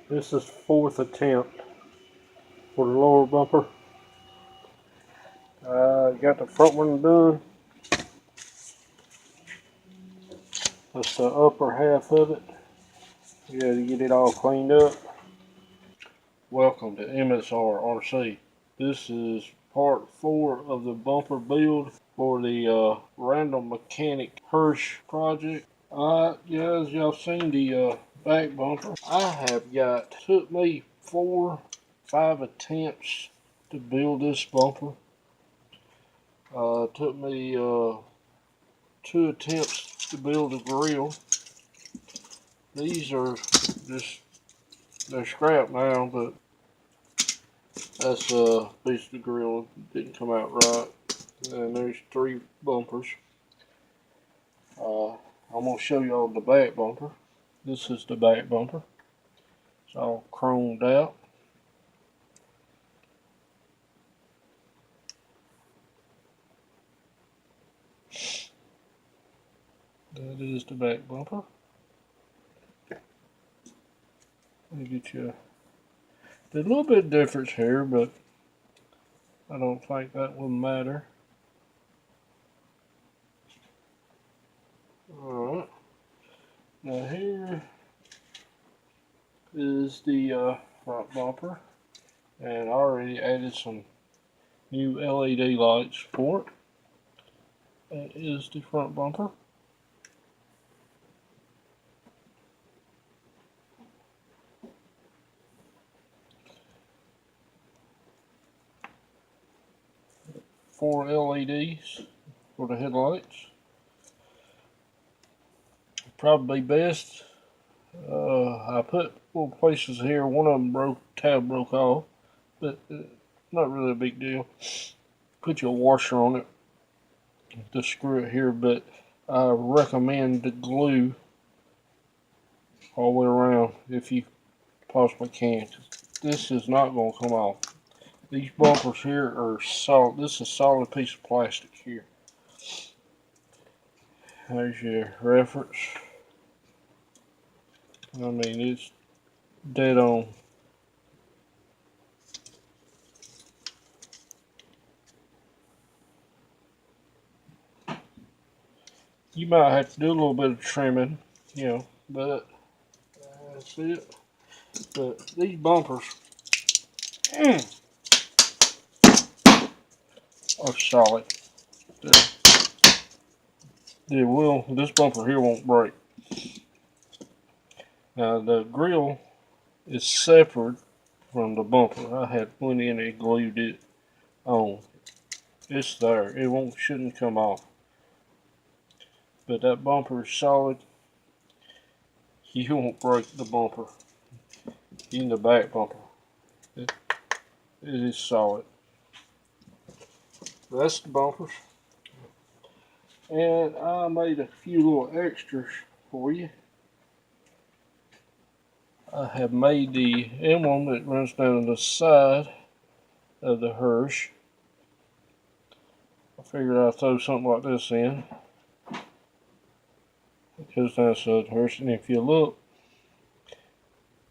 This is fourth attempt for the lower bumper. Got the front one done. That's the upper half of it. You got to get it all cleaned up. Welcome to MSR RC. This is part 4 of the bumper build for the Random Mechanic hearse project. Alright guys, y'all seen the back bumper. Took me 4-5 attempts to build this bumper. Took me 2 attempts to build the grill. These are they're scrap now, but that's a piece of the grill didn't come out right. And there's 3 bumpers. I'm going to show y'all the back bumper. This is the back bumper. It's all chromed out. That is the back bumper. Let me get you. There's a little bit of difference here, but I don't think that will matter. Alright. Now here is the front bumper. And I already added some new LED lights for it. That is the front bumper. Four LEDs for the headlights. Probably best. I put little places here. One of them tab broke off, but not really a big deal. Put your washer on it to screw it here, but I recommend the glue all the way around if you possibly can. This is not going to come off. These bumpers here are solid. This is a solid piece of plastic here. There's your reference. I mean, it's dead on. You might have to do a little bit of trimming, but that's it. But these bumpers are solid. This bumper here won't break. Now the grill is separate from the bumper. I had went in and glued it on. It's there. Shouldn't come off. But that bumper is solid. You won't break the bumper. Even the back bumper. It is solid. That's the bumpers. And I made a few little extras for you. I have made the emblem that runs down the side of the hearse. I figured I'd throw something like this in. It goes down the side of the hearse, and if you look,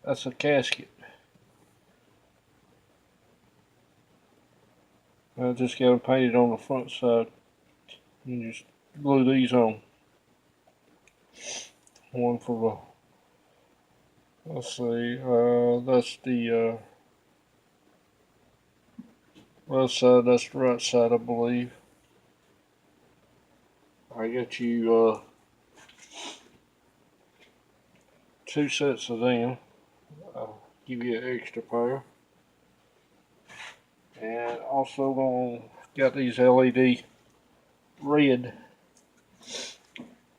that's a gasket. I just got them painted on the front side. And just glue these on. One for the, let's see, that's the left side, that's the right side, I believe. I got you 2 sets of them. I'll give you an extra pair. And also got these LED red.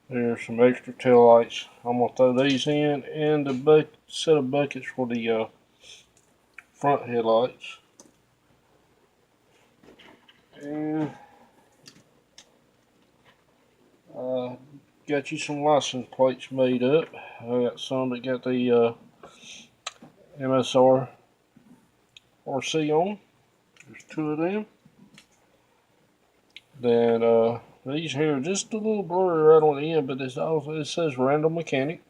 There's some extra tail lights. I'm gonna throw these in, and the set of buckets for the front headlights. And got you some license plates made up. I got some that got the MSR RC on. There's 2 of them. Then these here are just a little blurry right on the end, but it says Random Mechanic.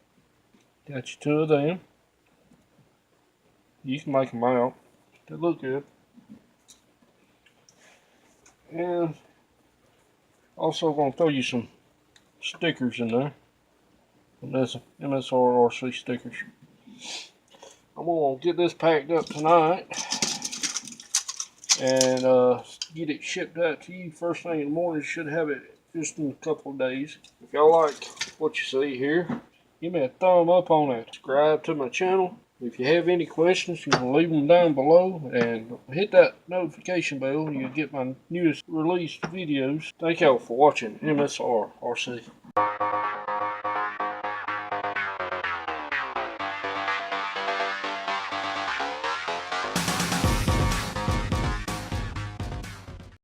Got you 2 of them. You can make them out. They look good. And also going to throw you some stickers in there. And that's MSRRC stickers. I'm going to get this packed up tonight and get it shipped out to you first thing in the morning. Should have it just in a couple of days. If y'all like what you see here, give me a thumb up on that. Subscribe to my channel. If you have any questions, you can leave them down below and hit that notification bell and you'll get my newest released videos. Thank y'all for watching MSRRC.